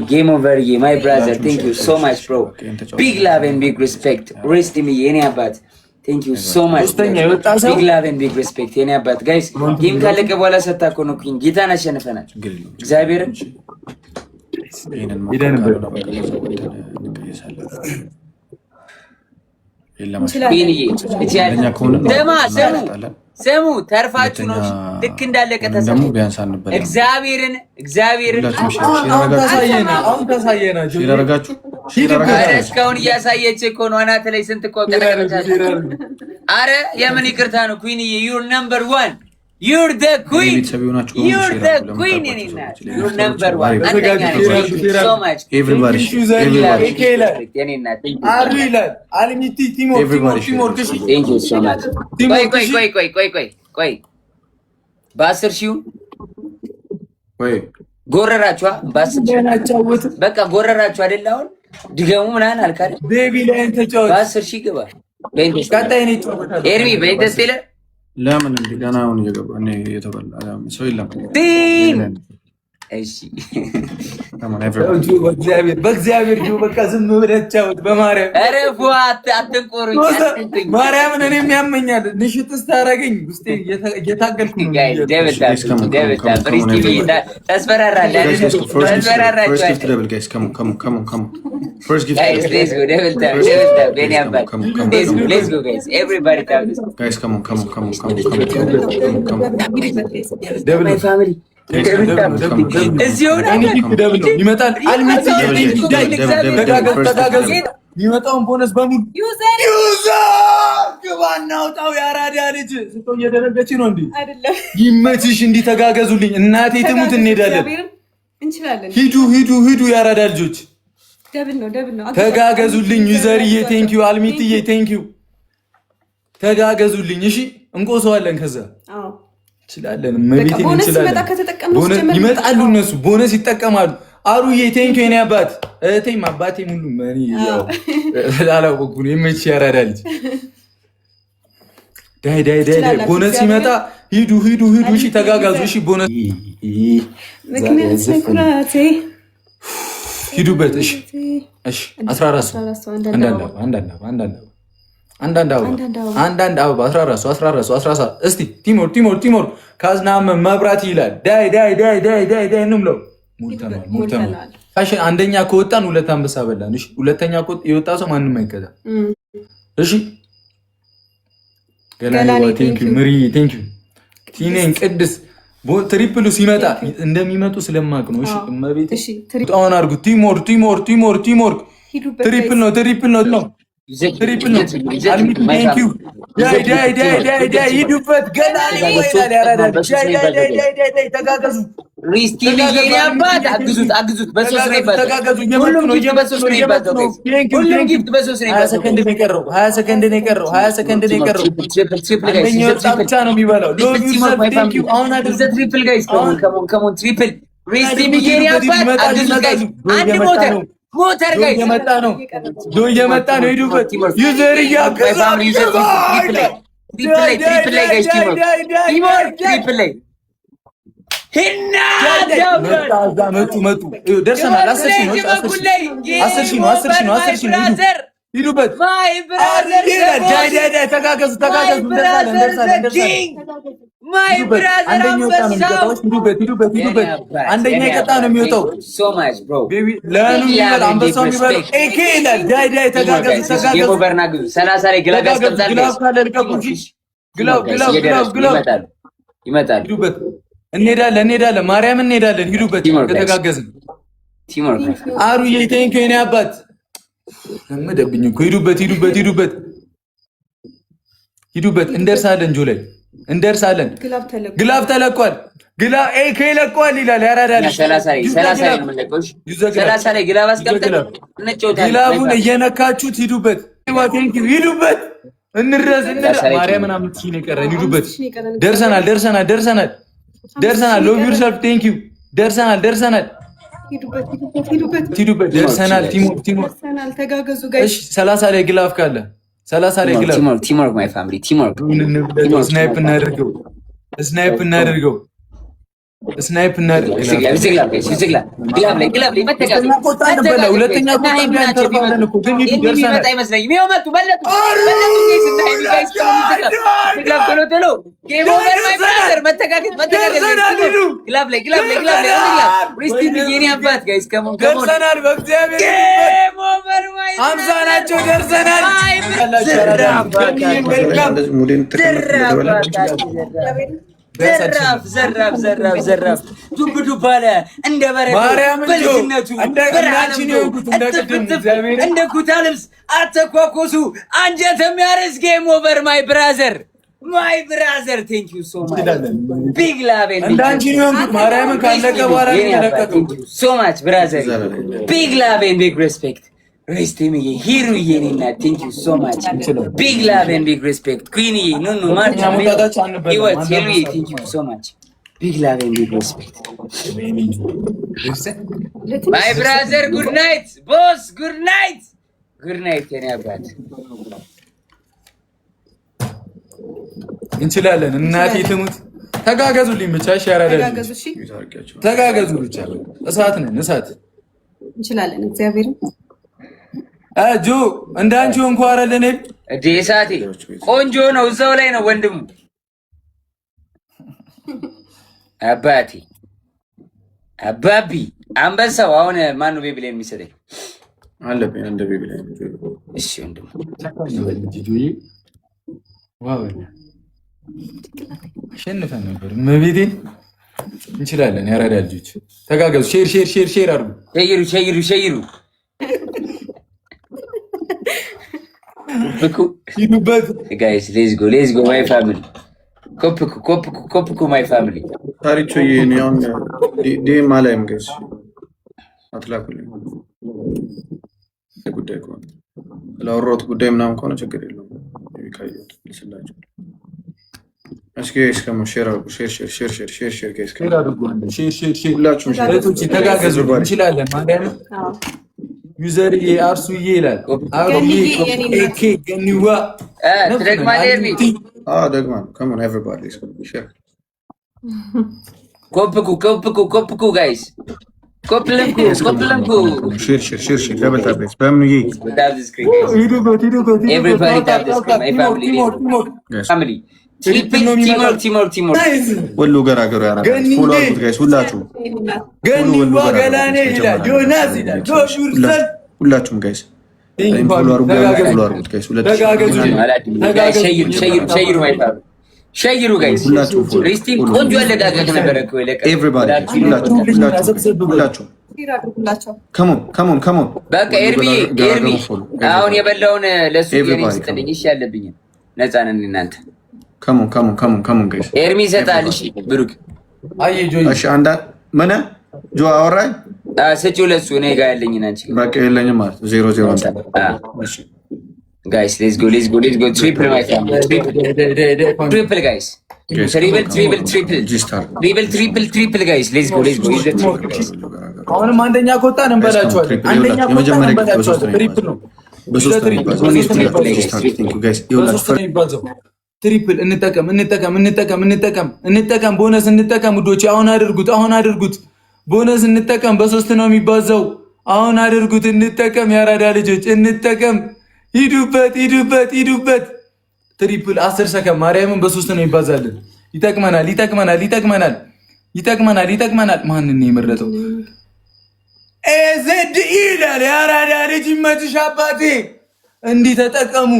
Game over, my brother. Thank you so much, bro. Big love and big respect. Rest in me, any about. Thank you so much. Big love and big respect. Any about, guys. Game ካለቀ በኋላ ሰጣኮ ነው ኩኝ ጌታን አሸንፈናል። እግዚአብሔር ስሙ ተርፋችሁ ነው ልክ እንዳለቀ ተሰሙ እግዚአብሔርን አሁን ታሳየናችሁ እስካሁን እያሳየች እኮ ነው። አናተ ላይ ስንት እኮ ቀለቀለች። አረ የምን ይቅርታ ነው ኩይን you're number 1 you're the queen you're number 1 so much everybody አልሚቲ ቲሞር thank you so much ቆይ በ10 ሺው ጎረራችሁ በቃ ጎረራችሁ አይደል? አሁን ድገሙ ምናምን አልካለ ቤቢ ላይ ተጫወት በ10 ሺህ ግባ ቀጣይ ነው ይጫወታል። ኤርሚ በኢንተስቴለ ለምን እንደገና አሁን እየገባ እኔ የተበላ ሰው የለም። እሺ በእግዚአብሔር ነው በቃ ዝም ብለህ ተጫወት በማርያም። ኧረ ፏት አትንቆሩኝ ማርያምን እኔም ያመኛል። ንሽት ስታረገኝ ውስጤ እየታገልኩ ነው። ደብል ፍሪስቲቪ ታስፈራራለህ። First gift. Guys, let's go. Devil tap. Benny Abba. Let's go, guys. Everybody tap this. Guys, come on. Devil. My family. ይመጣል የሚመጣውን ቦነስ በሙሉ ግባና አውጣው። የአራዳ ልጅ ስትው እየደረገች ነው እንዴ? ይመችሽ። እንዲህ ተጋገዙልኝ። እናቴ ትሙት እንሄዳለን። ሂዱ የአራዳ ልጆች ተጋገዙልኝ። ዩዘርዬ ቴንኪዩ፣ አልሚትዬ ቴንኪዩ። ተጋገዙልኝ። እሺ እንቆሰዋለን። ከዛ እንችላለን። መቤቴን እንችላለን። ይመጣሉ እነሱ ቦነስ ይጠቀማሉ። አሩዬ ቴንኪዩ የኔ አባት እህቴም አባቴም ሁሉም እኔ ያው ላላወቁ ነው። የመቼ ያራዳ ልጅ ዳይ ቦነስ ሲመጣ ሂዱ። እሺ ተጋጋዙ። እሺ ቦነስ ሂዱበት። እሺ 14 አንዳንድ አበባ 14 እስቲ ቲሞር ካዝናም መብራት ይላል። ዳይ እንምለው። ሞልተናል። እሺ አንደኛ ከወጣን 2 አንበሳ በላን። እሺ ሁለተኛ የወጣ ሰው ማንም አይገዛም። እሺ ገላኔ ቴንኪዩ፣ ምሪ ቴንኪዩ፣ ቲኔን ቅድስ ትሪፕሉ ሲመጣ እንደሚመጡ ስለማቅ ነው። እሺ እመቤቴ ጣውን አርጉ። ቲሞር ትሪፕል ነው። አልሚ ቴንኪዩ። ዳይ ሂዱበት። ገላኔ ይላል ያራዳል። ዳይ ተጋገዙ። ሪስቲቪ የኔ አባት አግዙት። በሶስት ነው ይባላል። ሁሉም ጊፍት በሶስት ነው ይባላል። ሁሉም ጊፍት በሶስት ነው ይባላል። 20 ሰከንድ ነው የቀረው። 20 ሰከንድ ነው የቀረው። አንደኛው ብቻ ነው የሚበላው። ሎቭ ዩ ሰልፍ ቴንኪዩ። አሁን አድርጉ። ትሪፕል ጋይስ ከሞን ትሪፕል ሪስቲቪ የኔ አባት አግዙት ጋይስ። አንድ ሞተር ጋይስ እየመጣ ነው። ሂዱበት። ዩዘር ያገዛ ትሪፕል ላይ ጋይስ ቲሞር ትሪፕል ላይ መጡ ደርሰናል። 10 ሺህ ነው። ሂዱበት። ተጋገዙ። አንደኛ የቀጣ ነው የሚወጣው። አንበሳው የሚበላው ኤኬ ይላል። ዳይ ተጋገዙ። 30 ላይ ግላብ ያስቀምጣል። ግላብ ይመጣል። ሂዱበት። እንሄዳለን። ማርያም እንሄዳለን። ሂዱበት። ከተጋገዝን አሩዬ ቴንኪው የኔ አባት ለመደብኝ እኮ ሂዱበት። እንደርሳለን። ጆ ላይ እንደርሳለን። ግላብ ተለቋል። ኤኬ ለቋል ይላል ያራዳል። 30 ላይ ግላብ አስቀምጠን እንጫወታለን። ግላቡን እየነካችሁት ሂዱበት። ሂዱበት። እንድረስ ማርያምን አምጥሽ ነው የቀረን። ሂዱበት። ደርሰናል። ሎቭ ዩርሰልፍ ቴንኪዩ። ደርሰናል። ሂዱበት። ደርሰናል። ቲሞር ተጋገዙ ጋይስ። 30 ላይ ግላፍ ካለ 30 ላይ ግላፍ ቲሞር ማይ ፋሚሊ ቲሞር ስናይፕ እናደርገው ስናይፕ እናድርግ። ዘራፍ ዱብ ዱብ አለ እንደ በረዶ በልጅነቱ እንደ ኩታ ልብስ አተኳኮሱ አንጀት የሚያርስ ጌም ኦቨር ማይ ብራዘር ቴንክ ዩ ሶ ማች ቢግ ላቭ ሶ ማች ብራዘር ቢግ ላቭ ኤንድ ቢግ ሬስፔክት ሬስቲሚ ሂሩዬ ኔና ቴንክ ዩ ሶ ማች ቢግ ላቭ ኤንድ ቢግ ሬስፔክት ኩዊንዬ ኑኑ ማርታ ህይወት ሄሉዬ ቴንክ ዩ ሶ ማች ቢግ ላቭ ኤንድ ቢግ ሬስፔክት ማይ ብራዘር ጉድ ናይት ቦስ ጉድ ናይት የኔ አባት እንችላለን። እናቴ ትሙት ተጋገዙልኝ ብቻ ሻራዳል ተጋገዙ ብቻ እሳት ነን እሳት እንችላለን። እግዚአብሔር ጆ እንዳንቺ እንኳን አረለኔ እሳቴ ቆንጆ ነው። እዛው ላይ ነው ወንድሙ አባቢ አንበሳው አሁን ማን ነው ቤቢ ላይ የሚሰጠኝ አለብኝ እንደ ቤቢ ላይ እሺ ወንድሙ ዋው አሸንፈን ነበር መቤቴን እንችላለን። ያራዳ ልጆች ተጋገዙ። ሼር አድርጉ። ሸይሩ ሂዱበት ጋይስ ሌትስ ጎ ማይ ፋሚሊ ኮፕኩ ማይ ፋሚሊ ታሪቾ የኔውን ዲኤም አላይም ጋይስ አትላኩልኝ። ጉዳይ ከሆነ ለአወራሁት ጉዳይ ምናምን ከሆነ ችግር የለውም። ይካየት ይስላችሁ። እስኪ እስከም ሼር አድርጉ። ሼር ጋይስ ሁላችሁም ተጋገዙ። እንችላለን ማለት ነው። ዩዘር አርሱዬ ይላል ኤኬ ገኒዋ ደግማ come on everybody share ኮፕኩ ጋይስ ኮፕለንኩ ሼር ለበታ ጋይስ በምን ሂዱበት everybody tap the screen my family ቲሞር ወሎ ገራገሩ ያራ ፎሎ አድርጉት ጋይስ ሁላችሁ ገኒዋ ገላኔ ይላል ዮናስ ይላል ጆሹርሰን ሁላችሁም ጋይስ ፎሎ አድርጉት ጋይስ ሸይሩ ጋይስ ሪስቲም ቆንጆ አለጋገጥ ነበረ እኮ ለቀ ኤቭሪባዲ ሁላችሁ ካም ኦን በቃ ኤርሚ አሁን የበላውን ለሱ የኔ ስጥልኝ እሺ ያለብኝ ነፃ ነን እናንተ ካም ኦን ጋይስ ኤርሚ ይሰጣል እሺ ብሩክ እሺ አንዳ ማነ ጆ አወራኝ ሰጪው ለሱ እኔ ጋር ያለኝ አንቺ በቃ የለኝም ማለት 0-0 እሺ ጋይስ ሌትስ ጎ ትሪፕል ማይ ፋሚሊ ትሪፕል ጋይስ ትሪፕል ጋይስ ሌትስ ጎ አሁንም አንደኛ ከወጣን እንበላቸዋለን። አንደኛ ከወጣን እንበላቸዋለን። ትሪፕል ነው ትሪፕል እንጠቀም ቦነስ እንጠቀም ውዶች፣ አሁን አድርጉት ቦነስ እንጠቀም። በ3 ነው የሚባዛው። አሁን አድርጉት፣ እንጠቀም። ያራዳ ልጆች እንጠቀም። ሂዱበት። ትሪፕል 10 ሰከንድ ማርያምን በ3 ነው ይባዛልን። ይጠቅመናል። ማንን ነው የመረጠው? ኤዘድ ይላል ያራዳ ልጅ። ይመችሽ አባቴ። እንዲህ ተጠቀሙ።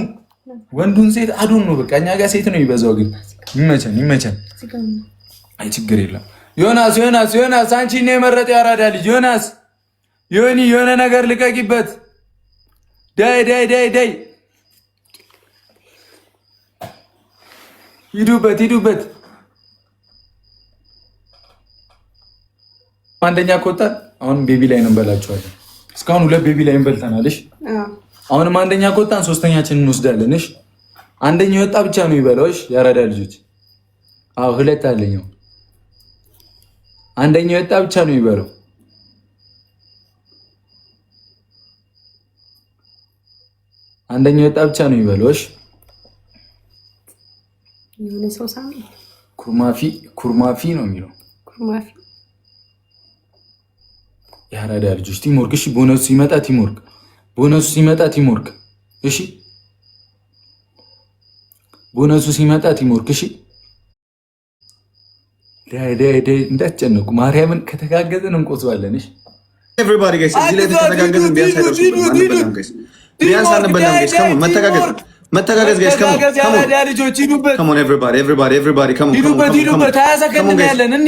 ወንዱን ሴት አዶን ነው በቃ። እኛ ጋር ሴት ነው የሚበዛው፣ ግን ይመቸን። አይ ችግር የለም። ዮናስ አንቺ ነው የመረጠው ያራዳ ልጅ። ዮናስ የሆነ ነገር ልቀቂበት። ዳይ ሂዱበት። አንደኛ ከወጣን አሁን ቤቢ ላይ እንበላቸዋለን። እስካሁን 2 ቤቢ ላይ እንበልተናል። እሺ አሁንም አንደኛ ከወጣን 3ኛችንን እንወስዳለን። እሺ አንደኛው ወጣ ብቻ ነው ይበላው። እሺ ያራዳ ልጆች 2 አለኛው። አንደኛው ወጣ ብቻ ነው ይበላው። አንደኛው ወጣ ብቻ ነው ይበላው። እሺ ኩርማፊ ነው የሚለው። ያራዳ ልጆች ቲምወርክ። እሺ ቦነሱ ሲመጣ ቲምወርክ፣ ቦነሱ ሲመጣ ቲምወርክ። እሺ ቦነሱ ሲመጣ ቲምወርክ። እሺ ዳይ እንዳትጨነቁ፣ ማርያምን ከተጋገዝን እንቆስባለን። እሺ ኤቭሪባዲ ጋይስ እዚህ ላይ ተተጋገዝን ቢያንስ አይደርሱም። ቢያንስ አንበላም ጋይስ። ከሞን መተጋገዝ ጋይስ። ከሞን ኤቭሪባዲ come on 20 seconds ያለን እንዴ